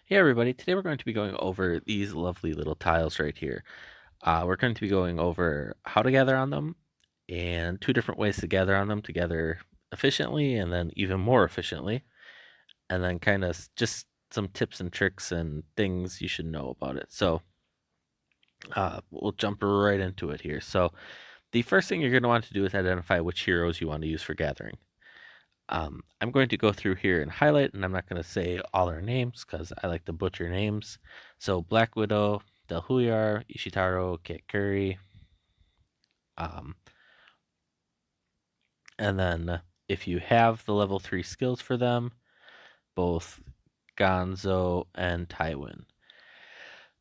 Hey everybody, today we're going to be going over these lovely little tiles right here. We're going to be going over how to gather on them and two different ways to gather on them to gather efficiently and then even more efficiently, and then kind of just some tips and tricks and things you should know about it. So we'll jump right into it here. So the first thing you're going to want to do is identify which heroes you want to use for gathering. I'm going to go through here and highlight, and I'm not going to say all their names because I like to butcher names. So Black Widow, Del Huyar, Ishitaro, Kit Curry, um, and then if you have the level 3 skills for them, both Gonzo and Tywin.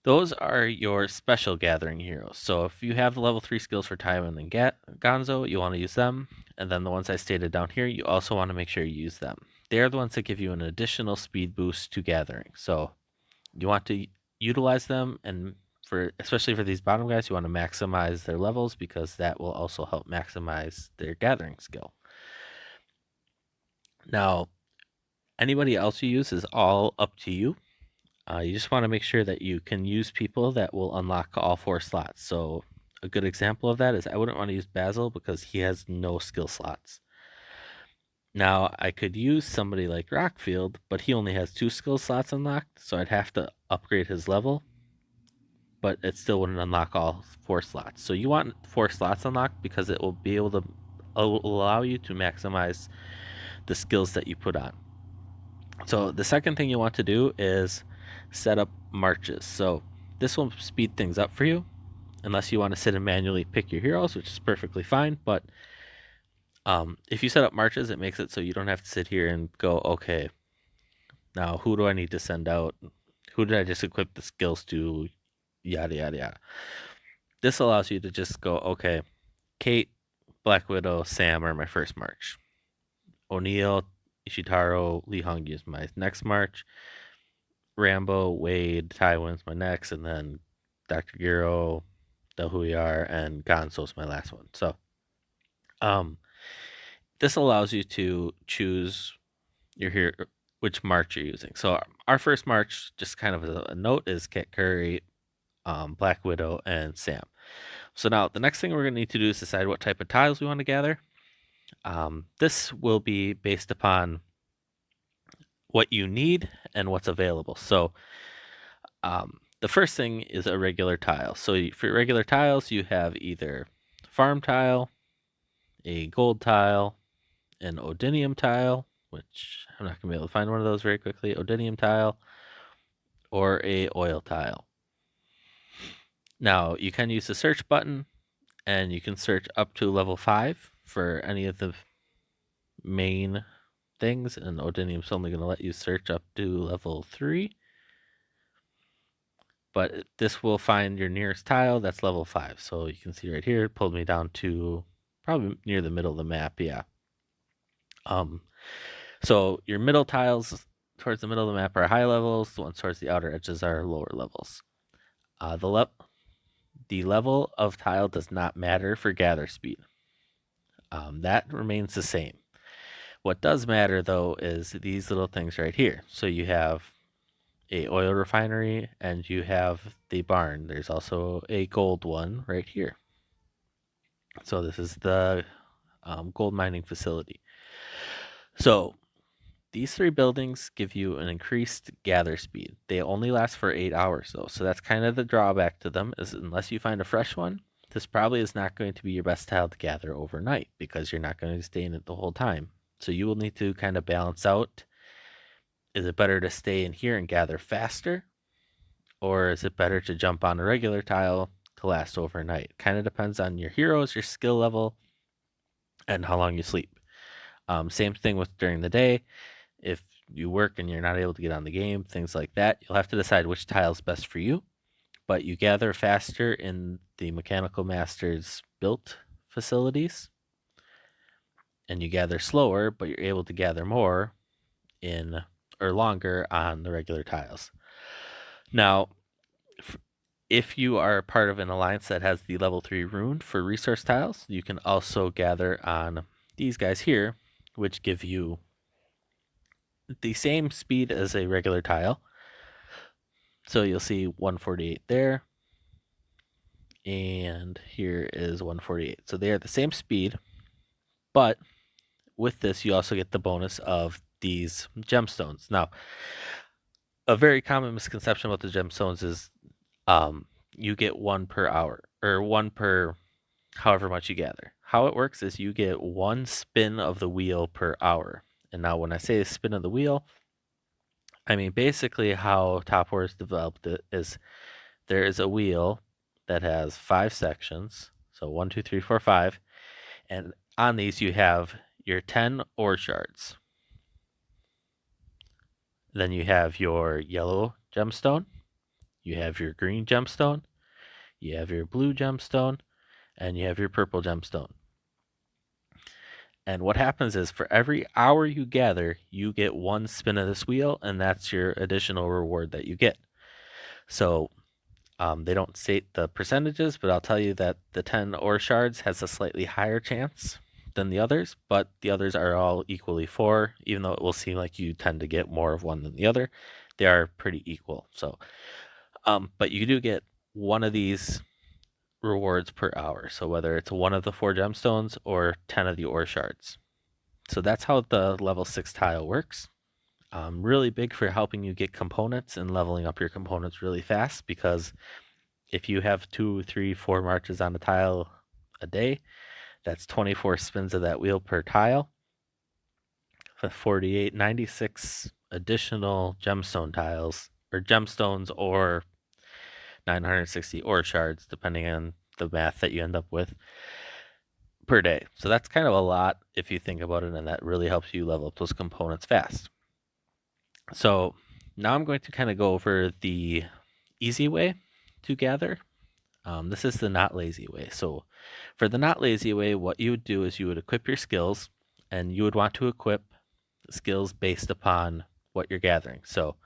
Those are your special gathering heroes. So if you have the level 3 skills for Tywin and Gonzo, you want to use them. And then the ones I stated down here, you also want to make sure you use them. They are the ones that give you an additional speed boost to gathering. So you want to utilize them, and for especially for these bottom guys, you want to maximize their levels because that will also help maximize their gathering skill. Now, anybody else you use is all up to you. You just want to make sure that you can use people that will unlock all 4 slots. So a good example of that is I wouldn't want to use Basil because he has no skill slots. Now I could use somebody like Rockfield, but he only has 2 skill slots unlocked, so I'd have to upgrade his level, but it still wouldn't unlock all 4 slots. So you want 4 slots unlocked because it will be able to allow you to maximize the skills that you put on. So the second thing you want to do is set up marches. So this will speed things up for you, unless you want to sit and manually pick your heroes, which is perfectly fine. But if you set up marches, it makes it so you don't have to sit here and go, okay, now who do I need to send out? Who did I just equip the skills to? Yada, yada, yada. This allows you to just go, okay, Kate, Black Widow, Sam are my first march. O'Neill, Ishitaro, Li Hongyu is my next march. Rambo, Wade, Tywin's my next, and then Dr. Gero, Del Huyar, and Gonzo's my last one. So, this allows you to choose your hero, which march you're using. So, our first march, just kind of a note, is Kit Curry, Black Widow, and Sam. So now the next thing we're going to need to do is decide what type of tiles we want to gather. This will be based upon what you need and what's available. So the first thing is a regular tile. So for regular tiles, you have either farm tile, a gold tile, an Odinium tile, which I'm not going to be able to find one of those very quickly, Odinium tile, or a oil tile. Now you can use the search button, and you can search up to level 5 for any of the main things, and Odinium's only going to let you search up to level 3. But this will find your nearest tile that's level 5. So you can see right here, it pulled me down to probably near the middle of the map, yeah. So your middle tiles towards the middle of the map are high levels, the ones towards the outer edges are lower levels. The level of tile does not matter for gather speed. That remains the same. What does matter though is these little things right here. So you have a oil refinery and you have the barn. There's also a gold one right here. So this is the gold mining facility. So these 3 buildings give you an increased gather speed. They only last for 8 hours though, so that's kind of the drawback to them, is unless you find a fresh one, this probably is not going to be your best tile to gather overnight because you're not going to stay in it the whole time. So you will need to kind of balance out, is it better to stay in here and gather faster, or is it better to jump on a regular tile to last overnight? Kind of depends on your heroes, your skill level, and how long you sleep. Same thing with during the day. If you work and you're not able to get on the game, things like that, you'll have to decide which tile is best for you. But you gather faster in the Mechanical Masters built facilities, and you gather slower, but you're able to gather more in or longer on the regular tiles. Now, if you are part of an alliance that has the level 3 rune for resource tiles, you can also gather on these guys here, which give you the same speed as a regular tile, So you'll see 148 there, and here is 148. So they are the same speed, but with this, you also get the bonus of these gemstones. Now, a very common misconception about the gemstones is you get one per hour or one per however much you gather. How it works is you get one spin of the wheel per hour. And now, when I say spin of the wheel, I mean basically how Top Wars developed it is there is a wheel that has 5 sections. So 1, 2, 3, 4, 5. And on these, you have your 10 ore shards. Then you have your yellow gemstone, you have your green gemstone, you have your blue gemstone, and you have your purple gemstone. And what happens is for every hour you gather, you get one spin of this wheel, and that's your additional reward that you get. So they don't state the percentages, but I'll tell you that the 10 ore shards has a slightly higher chance than the others, but the others are all equally 4, even though it will seem like you tend to get more of one than the other. They are pretty equal. So, but you do get one of these rewards per hour. So whether it's one of the 4 gemstones or 10 of the ore shards. So that's how the level 6 tile works. Really big for helping you get components and leveling up your components really fast, because if you have 2, 3, 4 marches on a tile a day, that's 24 spins of that wheel per tile. 48, 96 additional gemstone tiles, or gemstones, or 960 ore shards, depending on the math that you end up with per day. So that's kind of a lot if you think about it, and that really helps you level up those components fast. So now I'm going to kind of go over the easy way to gather. This is the not lazy way. So for the not lazy way, what you would do is you would equip your skills, and you would want to equip skills based upon what you're gathering. So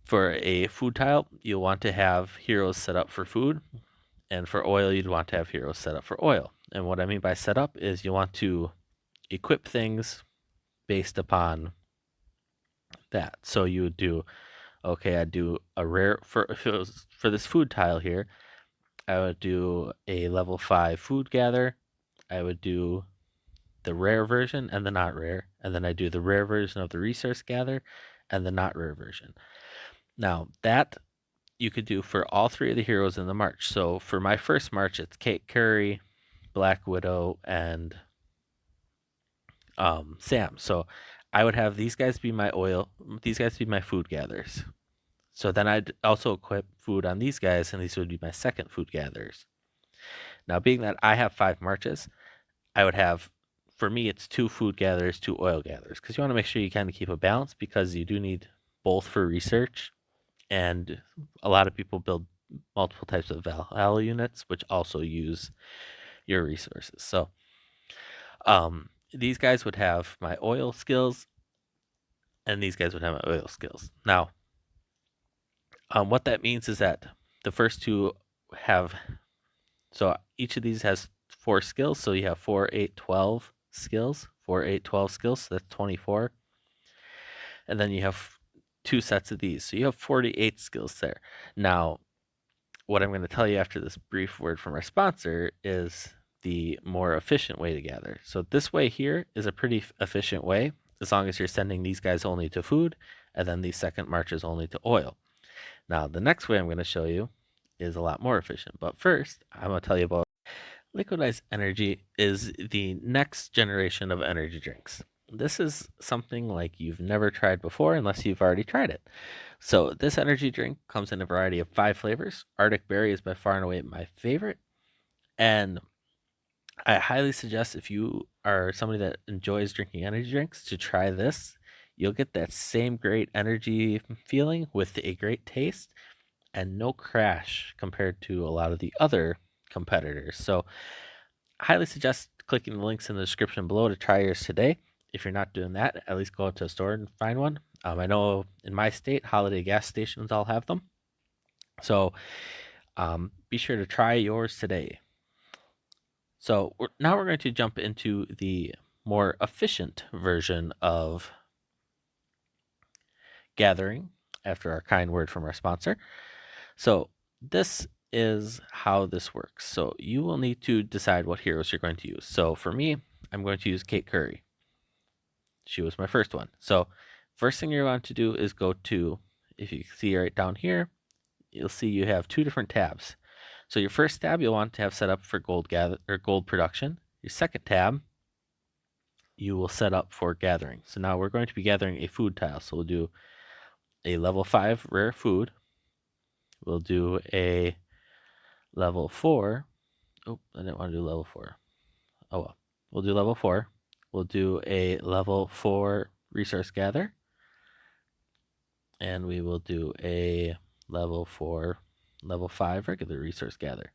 for a food tile, you'll want to have heroes set up for food, and for oil, you'd want to have heroes set up for oil. And what I mean by set up is you want to equip things based upon that. So you would do, okay, I'd do a rare, if it was for this food tile here, I would do a level 5 food gather. I would do the rare version and the not rare, and then I do the rare version of the resource gather and the not rare version. Now that you could do for all 3 of the heroes in the march. So for my first march, it's Kate Curry, Black Widow, and Sam. So I would have these guys be my food gatherers. So then I'd also equip food on these guys, and these would be my second food gatherers. Now, being that I have 5 marches, I would have, for me, it's 2 food gatherers, 2 oil gatherers, because you want to make sure you kind of keep a balance, because you do need both for research, and a lot of people build multiple types of Valhalla units, which also use your resources. So these guys would have my oil skills, and these guys would have my oil skills. Now, what that means is that the first 2 have, so each of these has 4 skills. So you have 4, 8, 12 skills, 4, 8, 12 skills. So that's 24. And then you have 2 sets of these. So you have 48 skills there. Now, what I'm going to tell you after this brief word from our sponsor is the more efficient way to gather. So this way here is a pretty efficient way, as long as you're sending these guys only to food, and then these second marches only to oil. Now, the next way I'm going to show you is a lot more efficient. But first, I'm going to tell you about Liquidized Energy is the next generation of energy drinks. This is something like you've never tried before unless you've already tried it. So this energy drink comes in a variety of 5 flavors. Arctic Berry is by far and away my favorite. And I highly suggest, if you are somebody that enjoys drinking energy drinks, to try this. You'll get that same great energy feeling with a great taste and no crash compared to a lot of the other competitors. So I highly suggest clicking the links in the description below to try yours today. If you're not doing that, at least go out to a store and find one. I know in my state, Holiday gas stations all have them. So be sure to try yours today. So now we're going to jump into the more efficient version of gathering. after our kind word from our sponsor. So this is how this works. So you will need to decide what heroes you're going to use. So for me, I'm going to use Kate Curry. She was my first one. So first thing you're going to do is go to, if you see right down here, you'll see you have two different tabs. So your first tab you'll want to have set up for gold gather or gold production. Your second tab you will set up for gathering. So now we're going to be gathering a food tile. So we'll do a level 5 rare food. We'll do a level 4. Oh, I didn't want to do level 4. Oh well. We'll do level 4. We'll do a level 4 resource gather. And we will do a level 5 regular resource gather.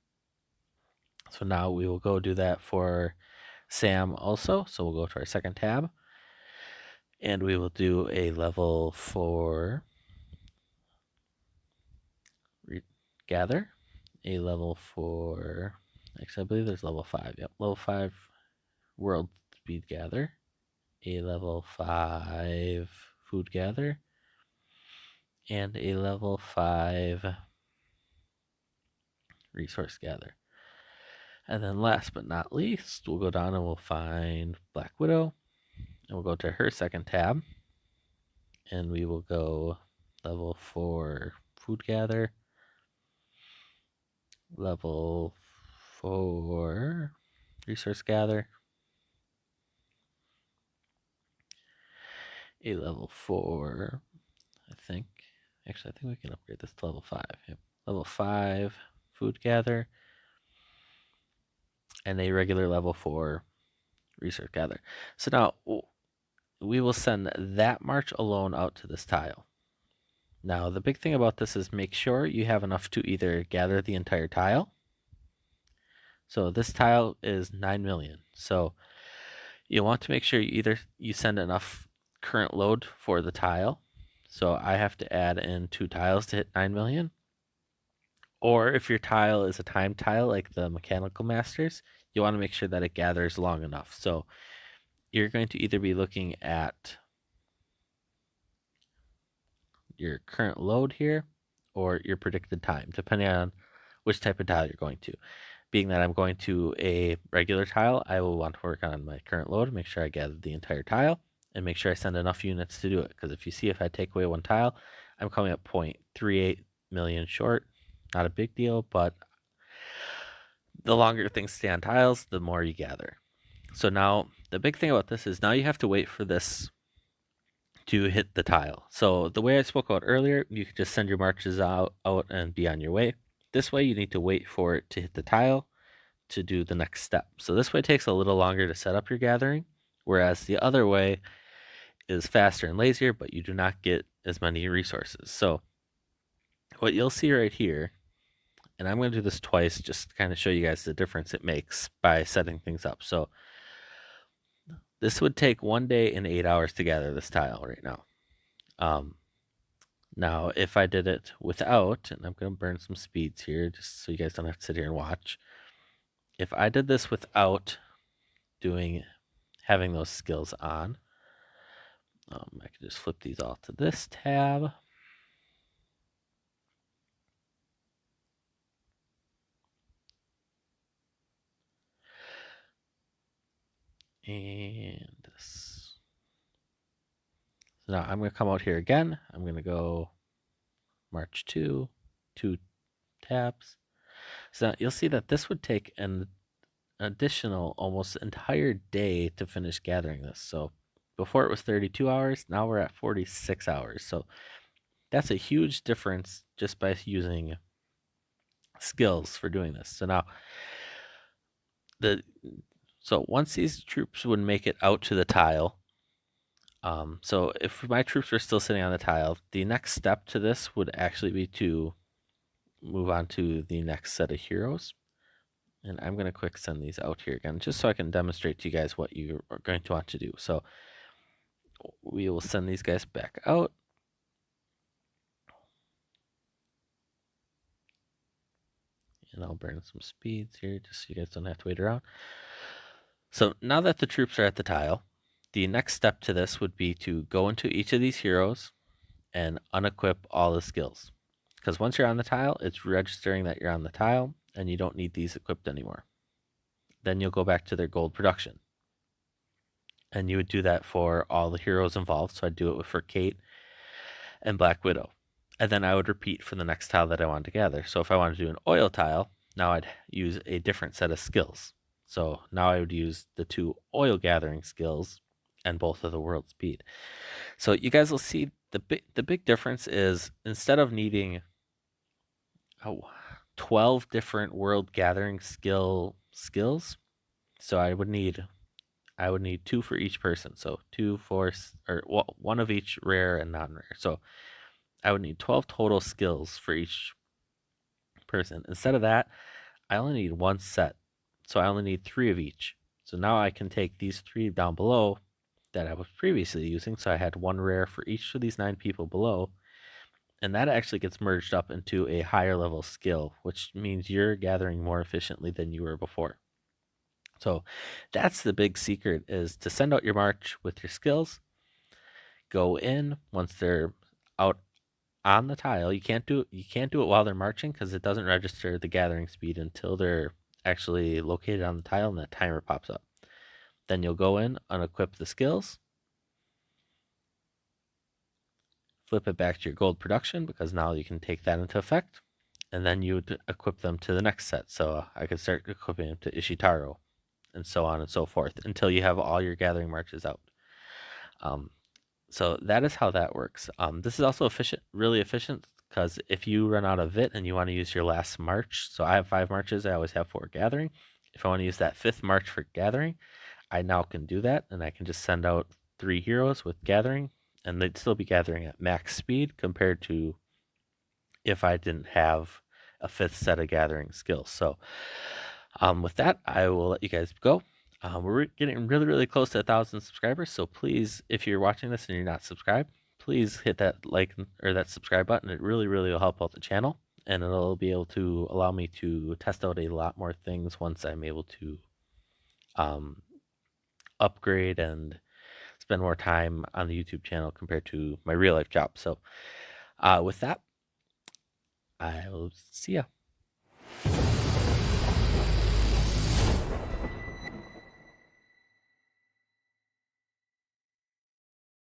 So now we will go do that for Sam also. So we'll go to our second tab. And we will do a level 4 gather, a level 4, actually I believe there's level 5, yep, level 5 world speed gather, a level 5 food gather, and a level 5 resource gather. And then last but not least, we'll go down and we'll find Black Widow, and we'll go to her second tab, and we will go level 4 food gather, level 4 resource gather, a level 4, I think. Actually, I think we can upgrade this to level 5. Yep. Level 5 food gather, and a regular level 4 research gather. So now we will send that march alone out to this tile. Now, the big thing about this is make sure you have enough to either gather the entire tile. So this tile is 9 million. So you want to make sure you send enough current load for the tile. So I have to add in 2 tiles to hit 9 million. Or if your tile is a time tile like the Mechanical Masters, you want to make sure that it gathers long enough. So you're going to either be looking at your current load here or your predicted time, depending on which type of tile you're going to. Being that I'm going to a regular tile, I will want to work on my current load, make sure I gather the entire tile, and make sure I send enough units to do it. Because if you see, if I take away one tile, I'm coming up 0.38 million short. Not a big deal, but the longer things stay on tiles, the more you gather. So now the big thing about this is now you have to wait for this to hit the tile. So the way I spoke about earlier, you could just send your marches out and be on your way. This way you need to wait for it to hit the tile to do the next step. So this way it takes a little longer to set up your gathering, whereas the other way is faster and lazier, but you do not get as many resources. So what you'll see right here, and I'm going to do this twice just to kind of show you guys the difference it makes by setting things up. So this would take 1 day and 8 hours to gather this tile right now. Now, if I did it without, and I'm going to burn some speeds here just so you guys don't have to sit here and watch. If I did this without having those skills on, I could just flip these all to this tab. And this. So now I'm going to come out here again. I'm going to go March 2 tabs. So you'll see that this would take an additional almost entire day to finish gathering this. So before it was 32 hours, now we're at 46 hours. So that's a huge difference just by using skills for doing this. So now once these troops would make it out to the tile, so if my troops were still sitting on the tile, the next step to this would actually be to move on to the next set of heroes. And I'm going to quick send these out here again, just so I can demonstrate to you guys what you are going to want to do. So we will send these guys back out. And I'll burn some speeds here, just so you guys don't have to wait around. So now that the troops are at the tile, the next step to this would be to go into each of these heroes and unequip all the skills. Because once you're on the tile, it's registering that you're on the tile and you don't need these equipped anymore. Then you'll go back to their gold production. And you would do that for all the heroes involved. So I'd do it for Kate and Black Widow. And then I would repeat for the next tile that I wanted to gather. So if I wanted to do an oil tile, now I'd use a different set of skills. So now I would use the 2 oil gathering skills and both of the world speed. So you guys will see the big difference is instead of needing 12 different world gathering skills, so I would need 2 for each person. So 2, 4, or 1 of each rare and non-rare. So I would need 12 total skills for each person. Instead of that, I only need 1 set. So I only need 3 of each. So now I can take these 3 down below that I was previously using. So I had 1 rare for each of these 9 people below. And that actually gets merged up into a higher level skill, which means you're gathering more efficiently than you were before. So that's the big secret, is to send out your march with your skills. Go in once they're out on the tile. You can't do it while they're marching because it doesn't register the gathering speed until they're actually located on the tile and that timer pops up. Then you'll go in, unequip the skills, flip it back to your gold production because now you can take that into effect, and then you would equip them to the next set. So I could start equipping them to Ishitaro, and so on and so forth until you have all your gathering marches out. So that is how that works. This is also really efficient, because if you run out of VIT and you want to use your last march, so I have 5 marches, I always have 4 gathering. If I want to use that 5th march for gathering, I now can do that, and I can just send out 3 heroes with gathering, and they'd still be gathering at max speed compared to if I didn't have a 5th set of gathering skills. So with that, I will let you guys go. We're getting really, really close to 1,000 subscribers. So please, if you're watching this and you're not subscribed, please hit that like or that subscribe button. It really, really will help out the channel, and it'll be able to allow me to test out a lot more things once I'm able to upgrade and spend more time on the YouTube channel compared to my real life job. So with that, I will see ya.